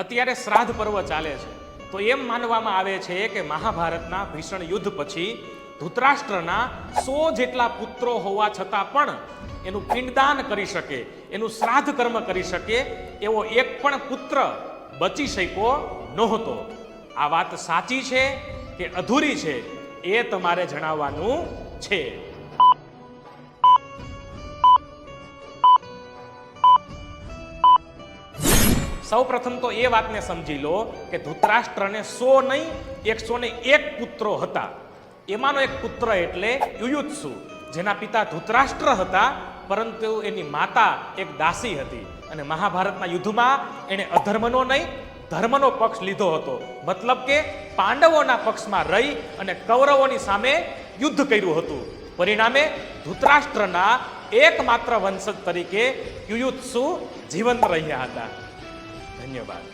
અત્યારે શ્રાદ્ધ પર્વ ચાલે છે, તો એમ માનવામાં આવે છે કે મહાભારતના ભીષણ યુદ્ધ પછી ધૃતરાષ્ટ્રના 100 જેટલા પુત્રો હોવા છતાં પણ એનું પિંડદાન કરી શકે, એનું શ્રાદ્ધ કર્મ કરી શકે એવો એક પણ પુત્ર બચી શક્યો નહોતો. આ વાત સાચી છે કે અધૂરી છે એ તમારે જણાવવાનું છે. સૌ પ્રથમ તો એ વાતને સમજી લો કે ધૃતરાષ્ટ્રને 100 નહીં 101 પુત્રો હતા. એમાંનો એક પુત્ર એટલે યુયુત્સુ, જેના પિતા ધૃતરાષ્ટ્ર હતા, પરંતુ એની માતા એક દાસી હતી. અને મહાભારતના યુદ્ધમાં એણે અધર્મનો નહીં ધર્મનો પક્ષ લીધો હતો. મતલબ કે પાંડવોના પક્ષમાં રહી અને કૌરવોની સામે યુદ્ધ કર્યું હતું. પરિણામે ધૃતરાષ્ટ્રના એકમાત્ર વંશજ તરીકે યુયુત્સુ જીવંત રહ્યા હતા. ધન્યવાદ.